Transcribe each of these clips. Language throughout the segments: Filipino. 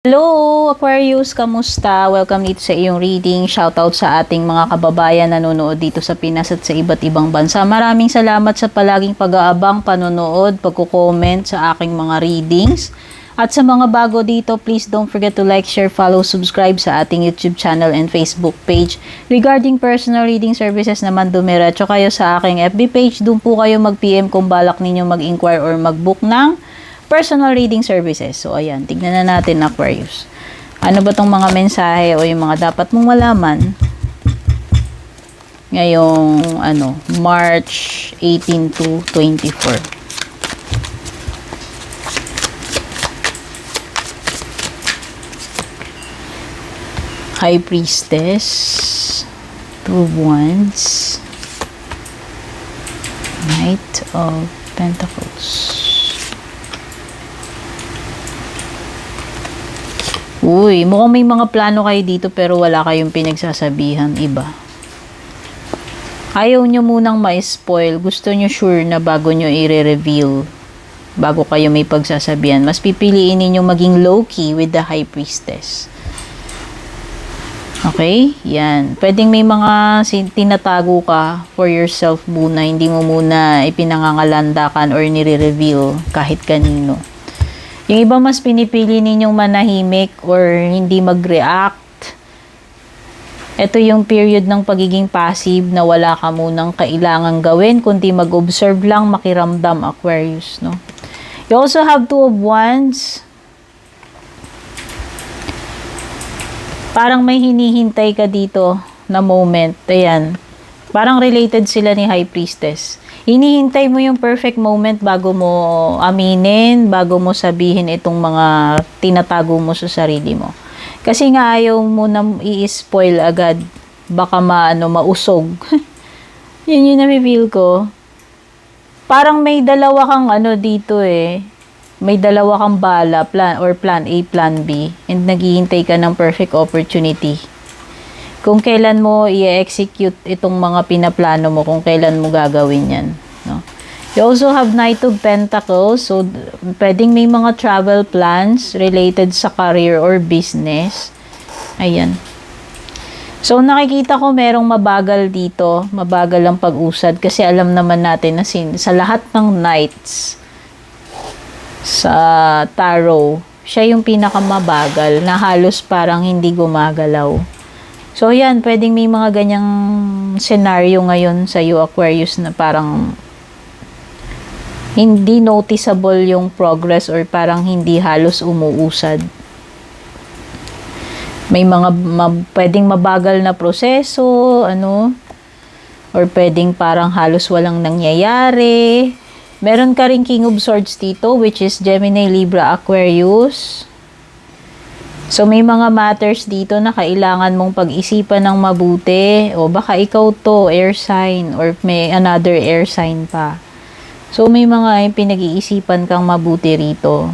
Hello Aquarius, kamusta? Welcome dito sa iyong reading. Shoutout sa ating mga kababayan na nanonood dito sa Pinas at sa iba't ibang bansa. Maraming salamat sa palaging pag-aabang, panonood, pagko-comment sa aking mga readings. At sa mga bago dito, please don't forget to like, share, follow, subscribe sa ating YouTube channel and Facebook page. Regarding personal reading services naman, dumiretso kayo sa aking FB page. Doon po kayo mag-PM kung balak ninyo mag-inquire or mag-book ng personal reading services. So, ayan. Tignan na natin, Aquarius. Ano ba tong mga mensahe o yung mga dapat mong malaman ngayong, March 18 to 24. High Priestess, Two of Wands, Knight of Pentacles. Uy, mukhang may mga plano kayo dito pero wala kayong pinagsasabihan iba. Ayaw nyo munang ma-spoil. Gusto nyo sure na bago nyo i-reveal, bago kayo may pagsasabihan. Mas pipiliin ninyo maging low-key with the High Priestess. Okay? Yan. Pwedeng may mga tinatago ka for yourself muna. Hindi mo muna ipinangangalandakan or nire-reveal kahit kanino. Yung iba mas pinipili ninyong manahimik or hindi mag-react. Ito yung period ng pagiging passive na wala ka munang kailangang gawin, kundi mag-observe lang, makiramdam, Aquarius, no? You also have Two of Wands. Parang may hinihintay ka dito na moment. Ayan. Parang related sila ni High Priestess. Hinihintay mo yung perfect moment bago mo aminin, bago mo sabihin itong mga tinatago mo sa sarili mo. Kasi nga ayaw mo na i-spoil agad. Baka mausog. Yun yung na-feel ko. Parang may dalawa kang dito eh. May dalawa kang bala, plan A, plan B. And naghihintay ka ng perfect opportunity. Kung kailan mo i-execute itong mga pinaplano mo, kung kailan mo gagawin yan. No? You also have Knight of Pentacles. So, pwedeng may mga travel plans related sa career or business. Ayan. So, nakikita ko merong mabagal dito. Mabagal ang pag-usad. Kasi alam naman natin na sa lahat ng knights sa tarot, siya yung pinakamabagal na halos parang hindi gumagalaw. So, yan, pwedeng may mga ganyang scenario ngayon sa iyo, Aquarius, na parang hindi noticeable yung progress or parang hindi halos umuusad. May mga pwedeng mabagal na proseso, or pwedeng parang halos walang nangyayari. Meron ka rin King of Swords dito, which is Gemini, Libra, Aquarius. So, may mga matters dito na kailangan mong pag-isipan ng mabuti. O baka ikaw to, air sign, or may another air sign pa. So, may mga pinag-iisipan kang mabuti rito.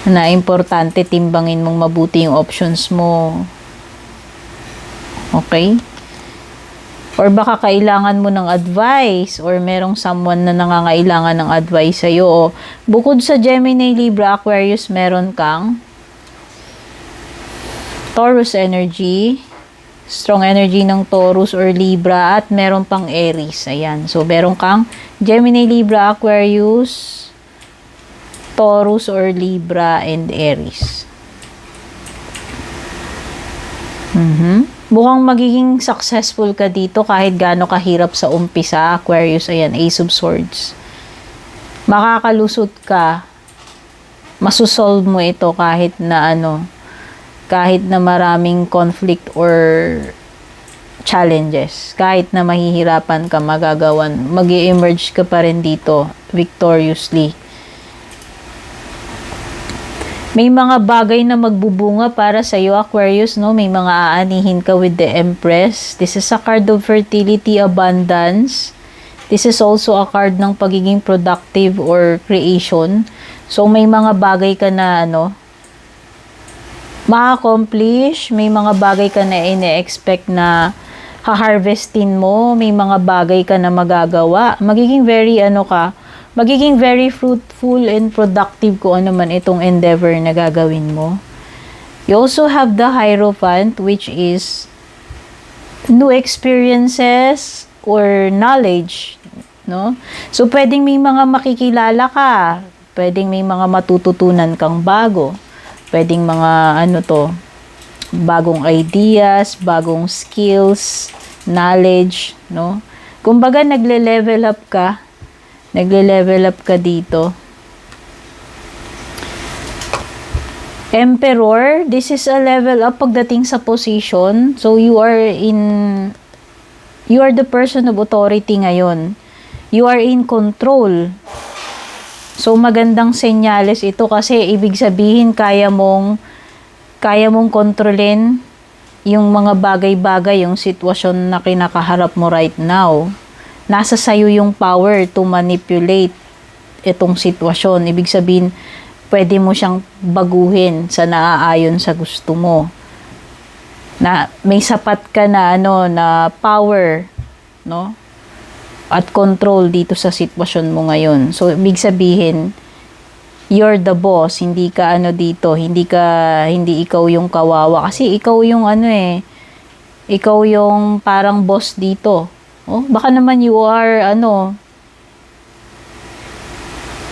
Na importante, timbangin mong mabuti yung options mo. Okay? Or baka kailangan mo ng advice, or merong someone na nangangailangan ng advice sa'yo. O bukod sa Gemini, Libra, Aquarius, meron kang Taurus energy, strong energy ng Taurus or Libra, at meron pang Aries. Ayan. So, meron kang Gemini, Libra, Aquarius, Taurus or Libra, and Aries. Mukhang magiging successful ka dito kahit gaano kahirap sa umpisa, Aquarius. Ayan, Ace of Swords. Makakalusot ka. Masusolve mo ito kahit na kahit na maraming conflict or challenges. Kahit na mahihirapan ka, mag-i-emerge ka pa rin dito victoriously. May mga bagay na magbubunga para sa iyo, Aquarius, no? May mga aanihin ka with the Empress. This is a card of fertility, abundance. This is also a card ng pagiging productive or creation. So, may mga bagay ka na, ma-accomplish. May mga bagay ka na ine-expect na ha-harvestin mo. May mga bagay ka na magagawa. Magiging very, magiging very fruitful and productive kung ano man itong endeavor na gagawin mo. You also have the Hierophant, which is new experiences or knowledge, no? So, pwedeng may mga makikilala ka, pwedeng may mga matututunan kang bago, pwedeng mga bagong ideas, bagong skills, knowledge, no? Kumbaga, nagle-level up ka dito. Emperor, this is a level up pagdating sa position. So, you are the person of authority ngayon. You are in control. So, magandang senyales ito kasi ibig sabihin kaya mong kontrolin yung mga bagay-bagay, yung sitwasyon na kinakaharap mo right now. Nasa sayo yung power to manipulate itong sitwasyon. Ibig sabihin, pwede mo siyang baguhin sa naaayon sa gusto mo. Na may sapat ka na na power, no? At control dito sa sitwasyon mo ngayon. So ibig sabihin, you're the boss, hindi ka hindi ikaw yung kawawa kasi ikaw yung ikaw yung parang boss dito. Oh, baka naman you are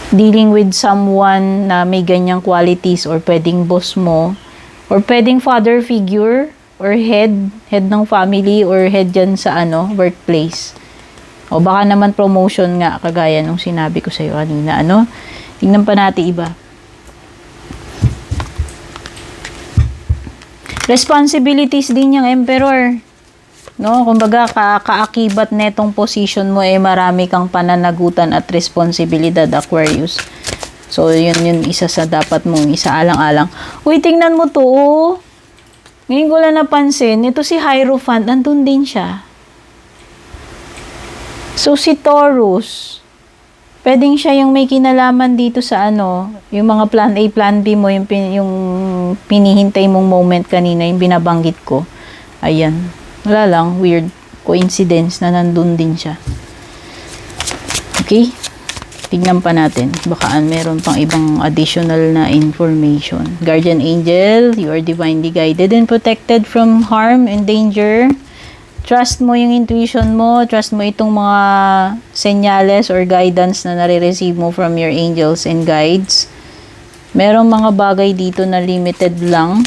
dealing with someone na may ganyang qualities or pwedeng boss mo or pwedeng father figure or head ng family or head dyan sa workplace. O baka naman promotion nga kagaya nung sinabi ko sa iyo kanina. Tingnan pa natin iba. Responsibilities din yung Emperor. No, kumbaga kaakibat netong position mo marami kang pananagutan at responsibilidad, Aquarius. So yun isa sa dapat mong isaalang-alang. Uy, tingnan mo to. Ngayon ko lang napansin, ito si Hierophant, nandun din siya. So si Taurus, pwedeng siya yung may kinalaman dito sa yung mga plan A, plan B mo, yung pinihintay mong moment kanina, yung binabanggit ko. Ayan. Wala lang, weird coincidence na nandun din siya. Okay? Tignan pa natin. Baka meron pang ibang additional na information. Guardian Angel, you are divinely guided and protected from harm and danger. Trust mo yung intuition mo. Trust mo itong mga senyales or guidance na nare-receive mo from your angels and guides. Merong mga bagay dito na limited lang.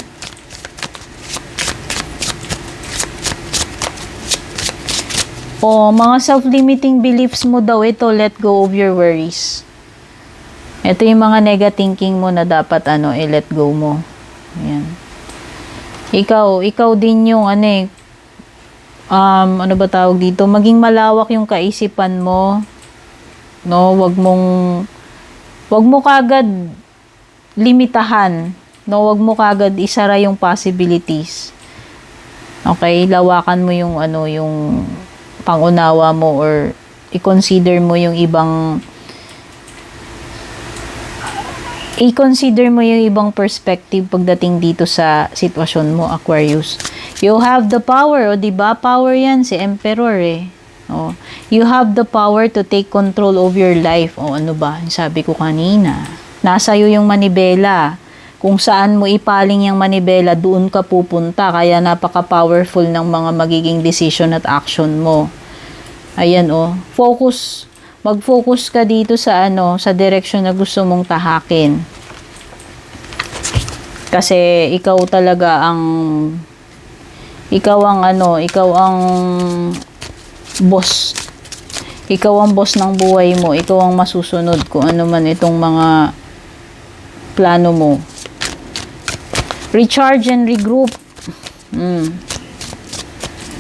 O, mga self-limiting beliefs mo daw ito, let go of your worries. Ito yung mga thinking mo na dapat let go mo. Ayan. Ikaw din yung ano ba tawag dito? Maging malawak yung kaisipan mo. No, wag mo kagad limitahan. No, wag mo kagad isara yung possibilities. Okay, lawakan mo yung yung pangunawa mo or i-consider mo yung ibang perspective pagdating dito sa sitwasyon mo, Aquarius. You have the power, o diba? Power yan si Emperor Oh, you have the power to take control of your life. O ano ba? Sabi ko kanina. Nasa iyo yung manibela. Kung saan mo ipaling yung manibela, doon ka pupunta. Kaya napaka-powerful ng mga magiging decision at action mo. Ayan focus. Mag-focus ka dito sa sa direction na gusto mong tahakin. Kasi ikaw talaga ikaw ang boss. Ikaw ang boss ng buhay mo. Ikaw ang masusunod kung ano man itong mga plano mo. Recharge and regroup.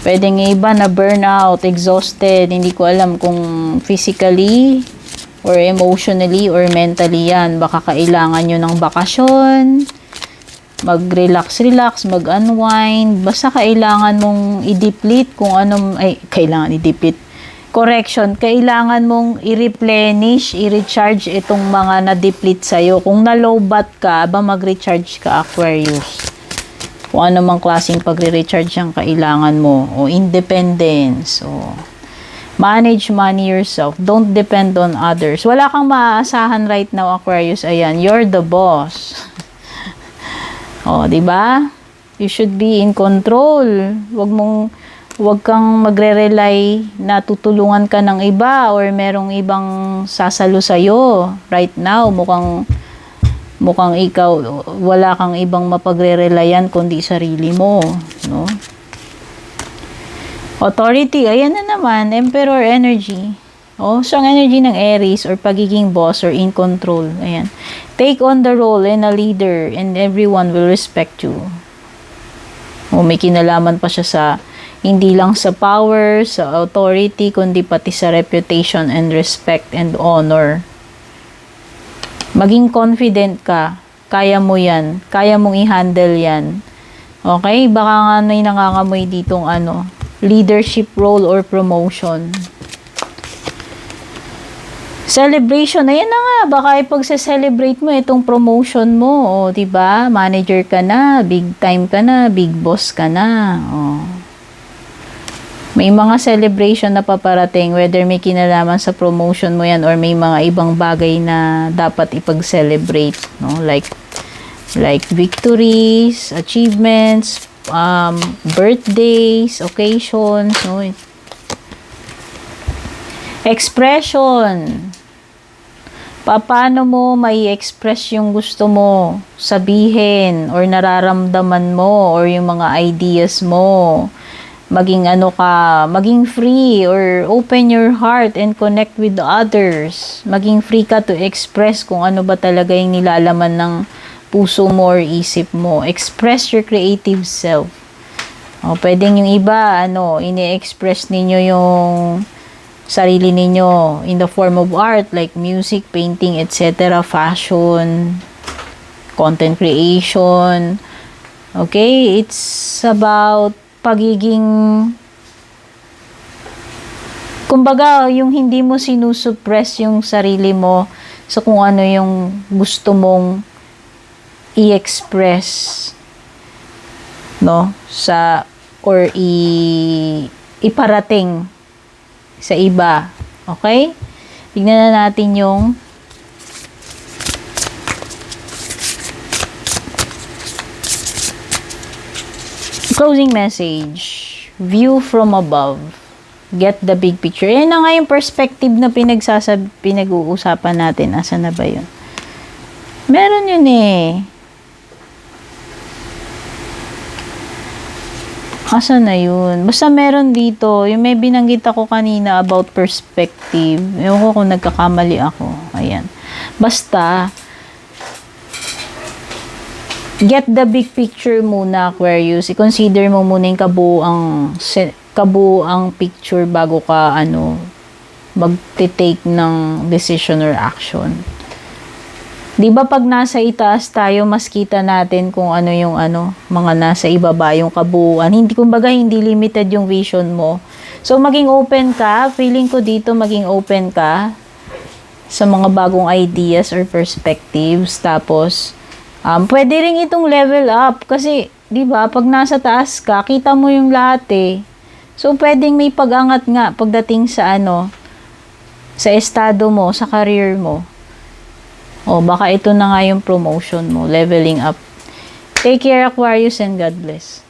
Pwedeng iba na burnout, exhausted, hindi ko alam kung physically or emotionally or mentally yan. Baka kailangan nyo ng bakasyon, mag-relax, mag-unwind. Basta kailangan mong i-deplete kung anong, kailangan i-deplete. Correction, kailangan mong i-replenish, i-recharge itong mga na-deplete sa'yo. Kung na-lowbat ka, mag-recharge ka, Aquarius. Kung ano mang klaseng pagre-recharge ang kailangan mo. O independence. O Manage money yourself. Don't depend on others. Wala kang maaasahan right now, Aquarius. Ayan, you're the boss. O, di ba? You should be in control. Wag kang magre-rely na tutulungan ka ng iba or merong ibang sasalo sa'yo. Right now, mukhang ikaw, wala kang ibang mapagre-relyan kundi sarili mo, no? Authority, ayan na naman, Emperor energy. Oh, strong energy ng Aries or pagiging boss or in control. Ayan. Take on the role and a leader and everyone will respect you. Oh, may kinalaman pa siya sa hindi lang sa power, sa authority, kundi pati sa reputation and respect and honor. Maging confident ka. Kaya mo yan. Kaya mong i-handle yan. Okay? Baka nga may nangangamoy ditong leadership role or promotion. Celebration, ayan na nga, baka ipagse-celebrate mo itong promotion mo, o, diba? Manager ka na, big time ka na, big boss ka na, o. May mga celebration na paparating, whether may kinalaman sa promotion mo yan or may mga ibang bagay na dapat ipag-celebrate, no? Like victories, achievements, birthdays, occasions, no? Expression. Paano mo may express yung gusto mo sabihin or nararamdaman mo or yung mga ideas mo. Maging maging free or open your heart and connect with others. Maging free ka to express kung ano ba talaga yung nilalaman ng puso mo or isip mo. Express your creative self. O, pwedeng yung iba, ini-express ninyo yung sarili ninyo in the form of art like music, painting, etc., fashion, content creation. Okay? It's about pagiging, kumbaga, yung hindi mo sinusuppress yung sarili mo sa kung ano yung gusto mong i-express, no? Or iparating sa iba. Okay? Tignan na natin yung closing message. View from above. Get the big picture. Yan na nga yung perspective na pinag-uusapan natin. Asa na ba yun? Meron yun eh. Asa na yun? Basta meron dito. Yung may binanggit ako kanina about perspective. Ewan ko kung nagkakamali ako. Ayan. Basta, get the big picture muna, Aquarius. I-consider mo muna yung kabuang picture bago ka mag-take ng decision or action. Di ba pag nasa itaas tayo, mas kita natin kung ano yung mga nasa ibaba, yung kabuuan. Hindi limited yung vision mo. So, maging open ka. Feeling ko dito, maging open ka sa mga bagong ideas or perspectives. Tapos, pwede rin itong level up. Kasi, di ba, pag nasa taas ka, kita mo yung lahat eh. So, pwedeng may pag-angat nga pagdating sa sa estado mo, sa career mo. O, baka ito na nga yung promotion mo, leveling up. Take care, Aquarius, and God bless.